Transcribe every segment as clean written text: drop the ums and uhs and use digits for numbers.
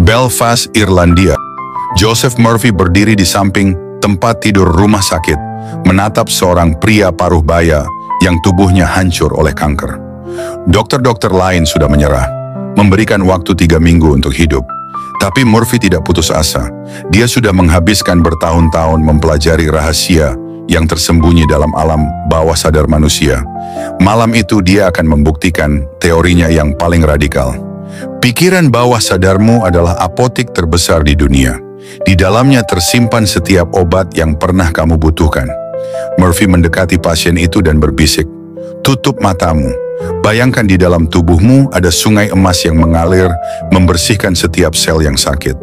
Belfast, Irlandia. Joseph Murphy berdiri di samping tempat tidur rumah sakit, menatap seorang pria paruh baya yang tubuhnya hancur oleh kanker. Dokter-dokter lain sudah menyerah, memberikan waktu 3 minggu untuk hidup. Tapi Murphy tidak putus asa. Dia sudah menghabiskan bertahun-tahun mempelajari rahasia yang tersembunyi dalam alam bawah sadar manusia. Malam itu dia akan membuktikan teorinya yang paling radikal. Pikiran bawah sadarmu adalah apotik terbesar di dunia. Di dalamnya tersimpan setiap obat yang pernah kamu butuhkan. Murphy mendekati pasien itu dan berbisik, "Tutup matamu. Bayangkan di dalam tubuhmu ada sungai emas yang mengalir, membersihkan setiap sel yang sakit.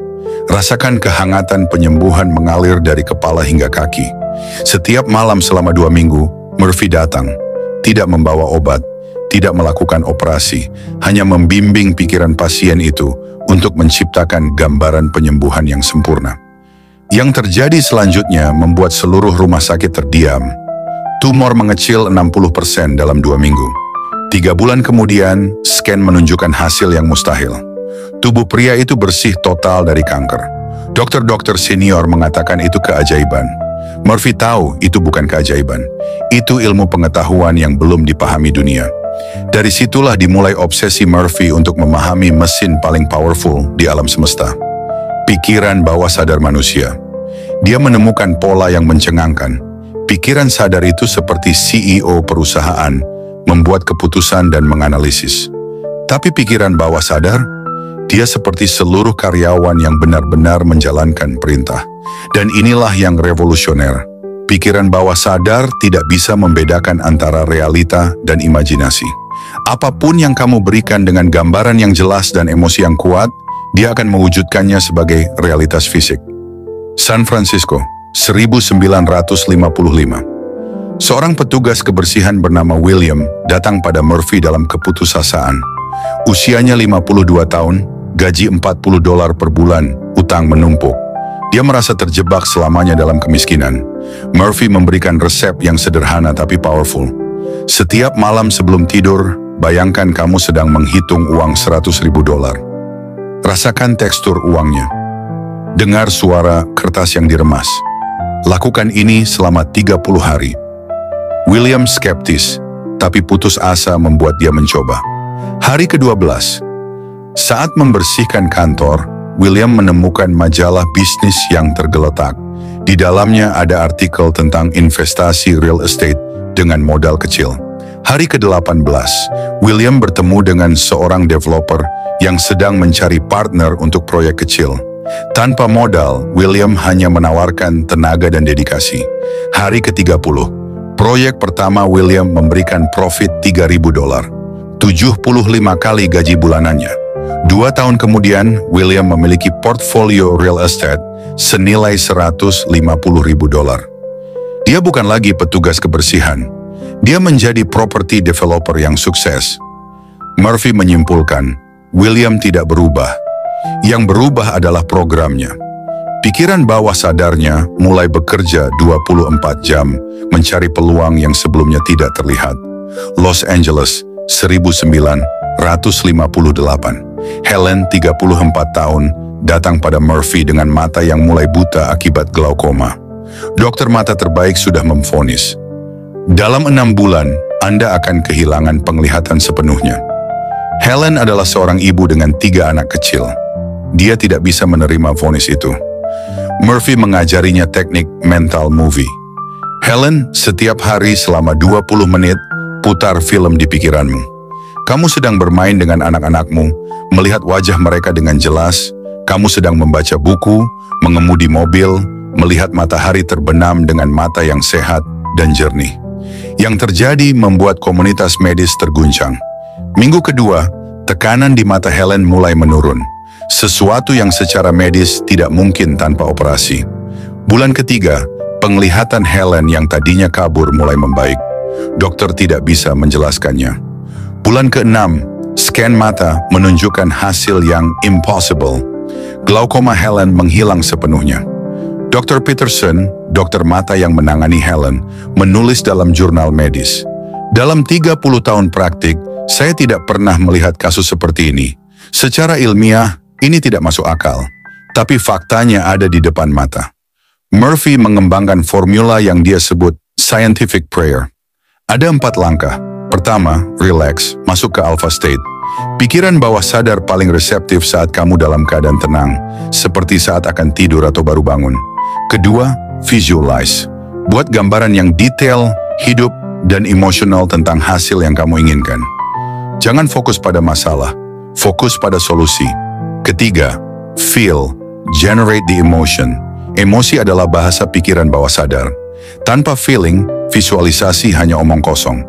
Rasakan kehangatan penyembuhan mengalir dari kepala hingga kaki." Setiap malam selama 2 minggu, Murphy datang. Tidak membawa obat, tidak melakukan operasi, hanya membimbing pikiran pasien itu untuk menciptakan gambaran penyembuhan yang sempurna. Yang terjadi selanjutnya membuat seluruh rumah sakit terdiam. Tumor mengecil 60% dalam 2 minggu. 3 bulan kemudian, scan menunjukkan hasil yang mustahil. Tubuh pria itu bersih total dari kanker. Dokter-dokter senior mengatakan itu keajaiban. Murphy tahu itu bukan keajaiban. Itu ilmu pengetahuan yang belum dipahami dunia. Dari situlah dimulai obsesi Murphy untuk memahami mesin paling powerful di alam semesta. Pikiran bawah sadar manusia. Dia menemukan pola yang mencengangkan. Pikiran sadar itu seperti CEO perusahaan, membuat keputusan dan menganalisis. Tapi pikiran bawah sadar, dia seperti seluruh karyawan yang benar-benar menjalankan perintah. Dan inilah yang revolusioner. Pikiran bawah sadar tidak bisa membedakan antara realita dan imajinasi. Apapun yang kamu berikan dengan gambaran yang jelas dan emosi yang kuat, dia akan mewujudkannya sebagai realitas fisik. San Francisco, 1955. Seorang petugas kebersihan bernama William datang pada Murphy dalam keputusasaan. Usianya 52 tahun, gaji $40 per bulan, utang menumpuk. Dia merasa terjebak selamanya dalam kemiskinan. Murphy memberikan resep yang sederhana tapi powerful. Setiap malam sebelum tidur, bayangkan kamu sedang menghitung uang $100.000. Rasakan tekstur uangnya. Dengar suara kertas yang diremas. Lakukan ini selama 30 hari. William skeptis, tapi putus asa membuat dia mencoba. Hari ke-12. Saat membersihkan kantor, William menemukan majalah bisnis yang tergeletak. Di dalamnya ada artikel tentang investasi real estate dengan modal kecil. Hari ke-18, William bertemu dengan seorang developer yang sedang mencari partner untuk proyek kecil. Tanpa modal, William hanya menawarkan tenaga dan dedikasi. Hari ke-30, proyek pertama William memberikan profit $3.000, 75 kali gaji bulanannya. 2 tahun kemudian, William memiliki portfolio real estate senilai $150.000. Dia bukan lagi petugas kebersihan. Dia menjadi property developer yang sukses. Murphy menyimpulkan, William tidak berubah. Yang berubah adalah programnya. Pikiran bawah sadarnya mulai bekerja 24 jam, mencari peluang yang sebelumnya tidak terlihat. Los Angeles, 1958. Helen, 34 tahun, datang pada Murphy dengan mata yang mulai buta akibat glaukoma. Dokter mata terbaik sudah memvonis, dalam 6 bulan, Anda akan kehilangan penglihatan sepenuhnya. Helen adalah seorang ibu dengan 3 anak kecil. Dia tidak bisa menerima vonis itu. Murphy mengajarinya teknik mental movie. Helen, setiap hari selama 20 menit, putar film di pikiranmu. Kamu sedang bermain dengan anak-anakmu, melihat wajah mereka dengan jelas. Kamu sedang membaca buku, mengemudi mobil, melihat matahari terbenam dengan mata yang sehat dan jernih. Yang terjadi membuat komunitas medis terguncang. Minggu kedua, tekanan di mata Helen mulai menurun. Sesuatu yang secara medis tidak mungkin tanpa operasi. Bulan ketiga, penglihatan Helen yang tadinya kabur mulai membaik. Dokter tidak bisa menjelaskannya. Bulan ke-6, scan mata menunjukkan hasil yang impossible. Glaukoma Helen menghilang sepenuhnya. Dr. Peterson, dokter mata yang menangani Helen, menulis dalam jurnal medis. Dalam 30 tahun praktik, saya tidak pernah melihat kasus seperti ini. Secara ilmiah, Ini tidak masuk akal, tapi faktanya ada di depan mata. Murphy mengembangkan formula yang dia sebut scientific prayer. Ada 4 langkah. Pertama, relax, masuk ke alpha state. Pikiran bawah sadar paling reseptif saat kamu dalam keadaan tenang, seperti saat akan tidur atau baru bangun. Kedua, visualize. Buat gambaran yang detail, hidup, dan emosional tentang hasil yang kamu inginkan. Jangan fokus pada masalah, fokus pada solusi. Ketiga, feel, generate the emotion. Emosi adalah bahasa pikiran bawah sadar. Tanpa feeling, visualisasi hanya omong kosong.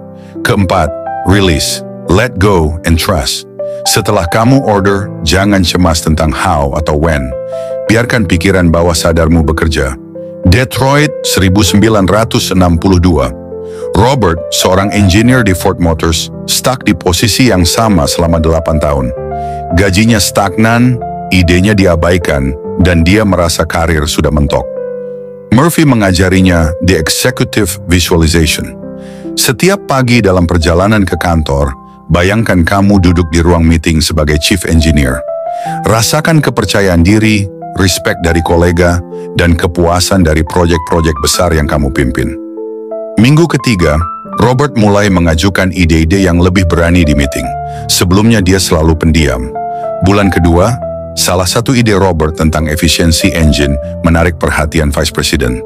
Keempat, release, let go and trust. Setelah kamu order, jangan cemas tentang how atau when. Biarkan pikiran bawah sadarmu bekerja. Detroit 1962. Robert, seorang engineer di Ford Motors, stuck di posisi yang sama selama 8 tahun. Gajinya stagnan, idenya diabaikan, dan dia merasa karir sudah mentok. Murphy mengajarinya the executive visualization. Setiap pagi dalam perjalanan ke kantor, bayangkan kamu duduk di ruang meeting sebagai chief engineer. Rasakan kepercayaan diri, respect dari kolega, dan kepuasan dari proyek-proyek besar yang kamu pimpin. Minggu ketiga, Robert mulai mengajukan ide-ide yang lebih berani di meeting. Sebelumnya dia selalu pendiam. Bulan kedua, salah satu ide Robert tentang efisiensi engine menarik perhatian Vice President.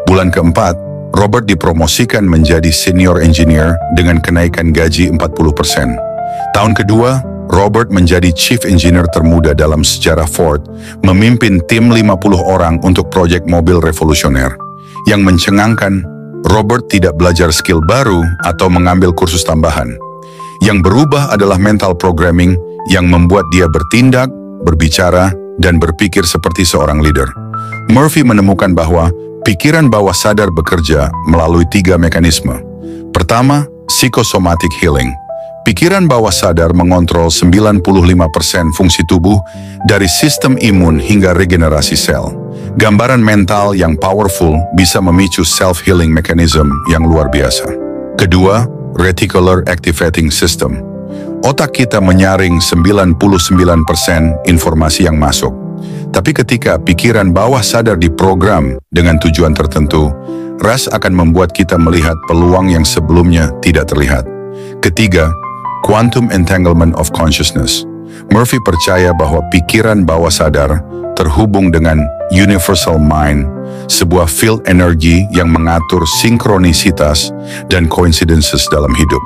Bulan keempat, Robert dipromosikan menjadi senior engineer dengan kenaikan gaji 40%. Tahun kedua, Robert menjadi chief engineer termuda dalam sejarah Ford, memimpin tim 50 orang untuk proyek mobil revolusioner. Yang mencengangkan, Robert tidak belajar skill baru atau mengambil kursus tambahan. Yang berubah adalah mental programming yang membuat dia bertindak, berbicara, dan berpikir seperti seorang leader. Murphy menemukan bahwa pikiran bawah sadar bekerja melalui 3 mekanisme. Pertama, psychosomatic healing. Pikiran bawah sadar mengontrol 95% fungsi tubuh dari sistem imun hingga regenerasi sel. Gambaran mental yang powerful bisa memicu self-healing mechanism yang luar biasa. Kedua, reticular activating system. Otak kita menyaring 99% informasi yang masuk. Tapi ketika pikiran bawah sadar diprogram dengan tujuan tertentu, RAS akan membuat kita melihat peluang yang sebelumnya tidak terlihat. Ketiga, quantum entanglement of consciousness. Murphy percaya bahwa pikiran bawah sadar terhubung dengan universal mind, sebuah field energy yang mengatur sinkronisitas dan coincidences dalam hidup.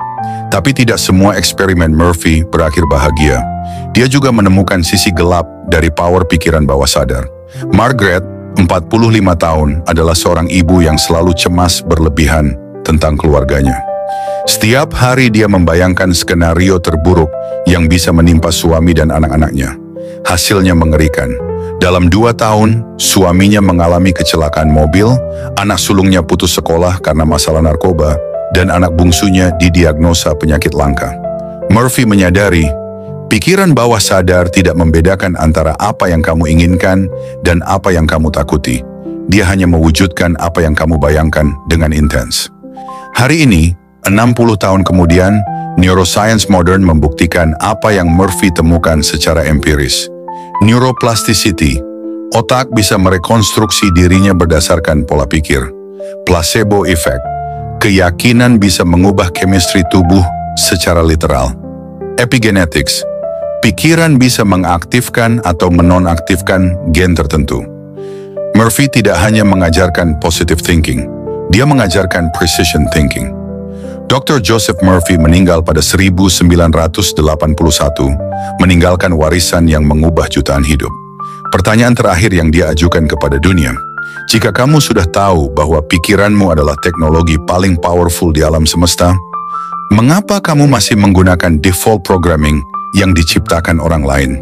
Tapi tidak semua eksperimen Murphy berakhir bahagia. Dia juga menemukan sisi gelap dari power pikiran bawah sadar. Margaret, 45 tahun, adalah seorang ibu yang selalu cemas berlebihan tentang keluarganya. Setiap hari dia membayangkan skenario terburuk yang bisa menimpa suami dan anak-anaknya. Hasilnya mengerikan. Dalam 2 tahun, suaminya mengalami kecelakaan mobil, anak sulungnya putus sekolah karena masalah narkoba, dan anak bungsunya didiagnosa penyakit langka. Murphy menyadari, pikiran bawah sadar tidak membedakan antara apa yang kamu inginkan dan apa yang kamu takuti. Dia hanya mewujudkan apa yang kamu bayangkan dengan intens. Hari ini, 60 tahun kemudian, neuroscience modern membuktikan apa yang Murphy temukan secara empiris. Neuroplasticity, otak bisa merekonstruksi dirinya berdasarkan pola pikir. Placebo effect, keyakinan bisa mengubah chemistry tubuh secara literal. Epigenetics, pikiran bisa mengaktifkan atau menonaktifkan gen tertentu. Murphy tidak hanya mengajarkan positive thinking, dia mengajarkan precision thinking. Dr. Joseph Murphy meninggal pada 1981, meninggalkan warisan yang mengubah jutaan hidup. Pertanyaan terakhir yang dia ajukan kepada dunia, jika kamu sudah tahu bahwa pikiranmu adalah teknologi paling powerful di alam semesta, mengapa kamu masih menggunakan default programming yang diciptakan orang lain?